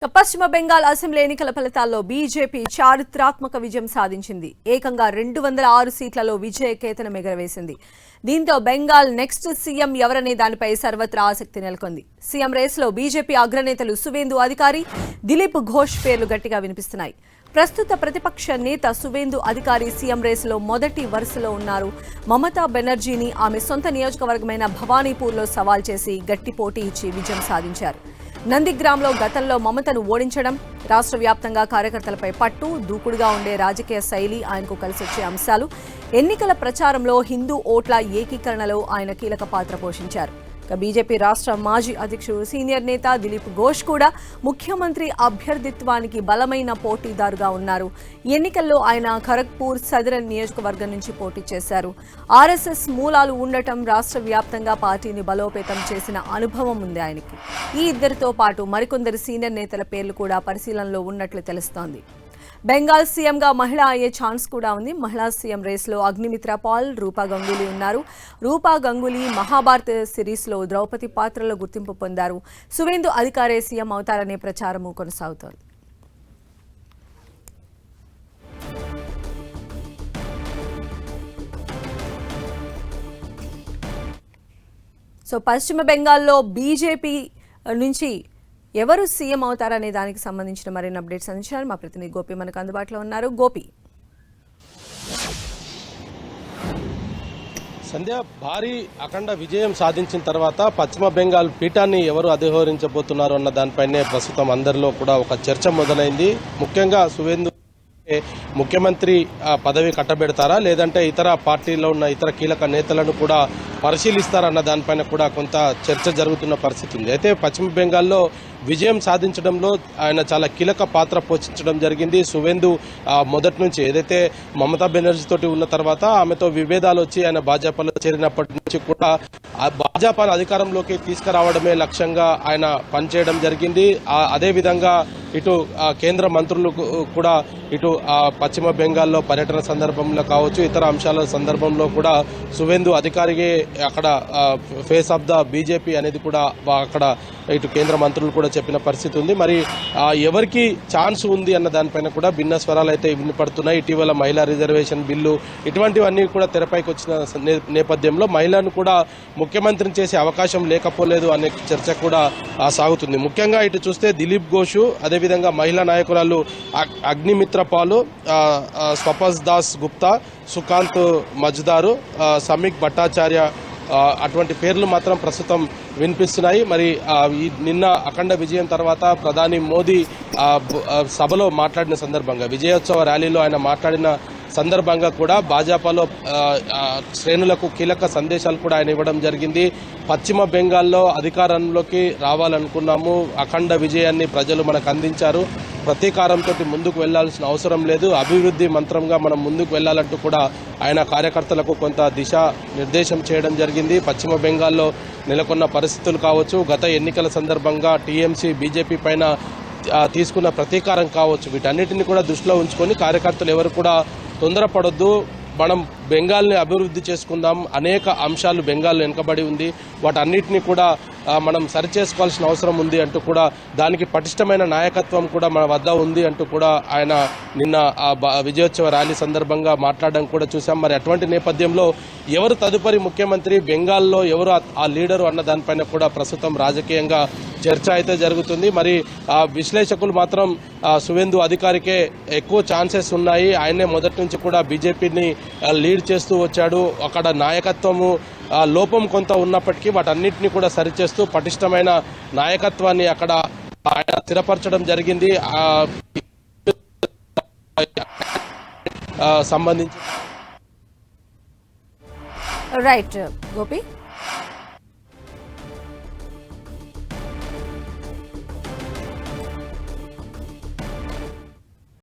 పశ్చిమ బెంగాల్ అసెంబ్లీ ఎన్నికల ఫలితాల్లో బీజేపీ చారిత్రాత్మక విజయం సాధించింది. ఏకంగా 206 సీట్లలో విజయ కేతనం ఎగరవేసింది. దీంతో బెంగాల్ నెక్స్ట్ సీఎం ఎవరనే దానిపై సర్వత్రా ఆసక్తి నెలకొంది. సీఎం రేసులో బీజేపీ అగ్రనేతలు సువేందు అధికారి, దిలీప్ ఘోష్ పేర్లు గట్టిగా వినిపిస్తున్నాయి. ప్రస్తుత ప్రతిపక్ష నేత సువేందు అధికారి సీఎం రేసులో మొదటి వరుసలో ఉన్నారు. మమతా బెనర్జీని ఆమె సొంత నియోజకవర్గమైన భవానీపూర్లో సవాల్ చేసి గట్టి పోటీ ఇచ్చి విజయం సాధించారు. నందిగ్రామ్లో గతంలో మమతను ఓడించడం, రాష్ట్ర వ్యాప్తంగా కార్యకర్తలపై పట్టు, దూకుడుగా ఉండే రాజకీయ శైలి ఆయనకు కలిసొచ్చే అంశాలు. ఎన్నికల ప్రచారంలో హిందూ ఓట్ల ఏకీకరణలో ఆయన కీలక పాత్ర పోషించారు. బీజేపీ రాష్ట్ర మాజీ అధ్యక్షుడు సీనియర్ నేత దిలీప్ ఘోష్ కూడా ముఖ్యమంత్రి అభ్యర్థిత్వానికి బలమైన పోటీదారుగా ఉన్నారు. ఎన్నికల్లో ఆయన ఖరగ్పూర్ సదరన్ నియోజకవర్గం నుంచి పోటీ చేశారు. ఆర్ఎస్ఎస్ మూలాలు ఉండటం, రాష్ట్ర వ్యాప్తంగా పార్టీని బలోపేతం చేసిన అనుభవం ఉంది ఆయనకి. ఈ ఇద్దరితో పాటు మరికొందరు సీనియర్ నేతల పేర్లు కూడా పరిశీలనలో ఉన్నట్లు తెలుస్తోంది. బెంగాల్ సీఎంగా మహిళ అయ్యే ఛాన్స్ కూడా ఉంది. మహిళా సీఎం రేసులో అగ్నిమిత్ర పాల్, రూపా గంగూలీ ఉన్నారు. రూపా గంగూలీ మహాభారత్ సిరీస్లో ద్రౌపది పాత్రలో గుర్తింపు పొందారు. సువేందు అధికారే సీఎం అవుతారనే ప్రచారము కొనసాగుతోంది. పశ్చిమ బెంగాల్లో బీజేపీ నుంచి ఎవరు సీఎం అవుతారనే దానికి సంబంధించిన మరిన్ని అప్డేట్స్ అందించారు మా ప్రతినిధి గోపి మనకు అందుబాటులో ఉన్నారు. గోపి, సంధ్య, భారీ అఖండ విజయం సాధించిన తర్వాత పశ్చిమ బెంగాల్ పీఠాన్ని ఎవరు అధిరోహించబోతున్నారు అన్న దానిపైనే ప్రస్తుతం అందరిలో కూడా ఒక చర్చ మొదలైంది. ముఖ్యంగా సువేందు ముఖ్యమంత్రి పదవి కట్టబెడతారా, లేదంటే ఇతర పార్టీలో ఉన్న ఇతర కీలక నేతలను కూడా పరిశీలిస్తారన్న దానిపైన కూడా కొంత చర్చ జరుగుతున్న పరిస్థితి ఉంది. అయితే పశ్చిమ బెంగాల్లో విజయం సాధించడంలో ఆయన చాలా కీలక పాత్ర పోషించడం జరిగింది. సువేందు మొదటి నుంచి ఏదైతే మమతా బెనర్జీ తోటి ఉన్న తర్వాత ఆమెతో విభేదాలు వచ్చి ఆయన భాజపాలో చేరినప్పటి నుంచి కూడా భాజపాను అధికారంలోకి తీసుకురావడమే లక్ష్యంగా ఆయన పనిచేయడం జరిగింది. అదేవిధంగా ఇటు కేంద్ర మంత్రులు కూడా ఇటు పశ్చిమ బెంగాల్లో పర్యటన సందర్భంలో కావచ్చు, ఇతర అంశాల సందర్భంలో కూడా సువేందు అధికారికే అక్కడ ఫేస్ ఆఫ్ ద బీజేపీ అనేది కూడా అక్కడ ఇటు కేంద్ర మంత్రులు కూడా చెప్పిన పరిస్థితి ఉంది. మరి ఎవరికి ఛాన్స్ ఉంది అన్న దానిపైన కూడా భిన్న స్వరాలు అయితే వినపడుతున్నాయి. ఇటీవల మహిళా రిజర్వేషన్ బిల్లు ఇటువంటివన్నీ కూడా తెరపైకి వచ్చిన నేపథ్యంలో మహిళను కూడా ముఖ్యమంత్రిని చేసే అవకాశం లేకపోలేదు అనే చర్చ కూడా సాగుతుంది. ముఖ్యంగా ఇటు చూస్తే దిలీప్ ఘోష్, అదేవిధంగా మహిళా నాయకురాలు అగ్నిమిత్ర పాలు, స్వపస్ దాస్ గుప్తా, సుకాంత్ మజ్దారు, సమీక్ భట్టాచార్య అటువంటి పేర్లు మాత్రం ప్రస్తుతం వినిపిస్తున్నాయి. మరి నిన్న అఖండ విజయం తర్వాత ప్రధాని మోదీ సభలో మాట్లాడిన సందర్భంగా, విజయోత్సవ ర్యాలీలో ఆయన మాట్లాడిన సందర్భంగా కూడా భాజపాలో శ్రేణులకు కీలక సందేశాలు కూడా ఆయన ఇవ్వడం జరిగింది. పశ్చిమ బెంగాల్లో అధికారంలోకి రావాలనుకున్నాము, అఖండ విజయాన్ని ప్రజలు మనకు అందించారు, ప్రతీకారంతో ముందుకు వెళ్లాల్సిన అవసరం లేదు, అభివృద్ధి మంత్రంగా మనం ముందుకు వెళ్లాలంటూ కూడా ఆయన కార్యకర్తలకు కొంత దిశ నిర్దేశం చేయడం జరిగింది. పశ్చిమ బెంగాల్లో నెలకొన్న పరిస్థితులు కావచ్చు, గత ఎన్నికల సందర్భంగా టీఎంసీ బీజేపీ పైన తీసుకున్న ప్రతీకారం కావచ్చు, వీటన్నిటిని కూడా దృష్టిలో ఉంచుకొని కార్యకర్తలు ఎవరు కూడా తొందరపడొద్దు, మనం బెంగాల్ని అభివృద్ధి చేసుకుందాం, అనేక అంశాలు బెంగాల్లో వెనుకబడి ఉంది, వాటన్నిటిని కూడా మనం సరిచేసుకోవాల్సిన అవసరం ఉంది అంటూ కూడా దానికి పటిష్టమైన నాయకత్వం కూడా మన వద్ద ఉంది అంటూ కూడా ఆయన నిన్న విజయోత్సవ ర్యాలీ సందర్భంగా మాట్లాడడం కూడా చూసాం. మరి అటువంటి నేపథ్యంలో ఎవరు తదుపరి ముఖ్యమంత్రి, బెంగాల్లో ఎవరు ఆ లీడరు అన్న దానిపైన కూడా ప్రస్తుతం రాజకీయంగా చర్చ అయితే జరుగుతుంది. మరి విశ్లేషకులు మాత్రం సువేందు అధికారికే ఎక్కువ ఛాన్సెస్ ఉన్నాయి, ఆయనే మొదటి నుంచి కూడా బీజేపీని లీడ్ చేస్తూ వచ్చాడు, అక్కడ నాయకత్వము లోపం కొంత ఉన్నప్పటికీ వాటన్నిటిని కూడా సరిచేస్తూ పటిష్టమైన నాయకత్వాన్ని అక్కడ ఆయన స్థిరపరచడం జరిగింది. సంబంధించి రైట్ గోపి.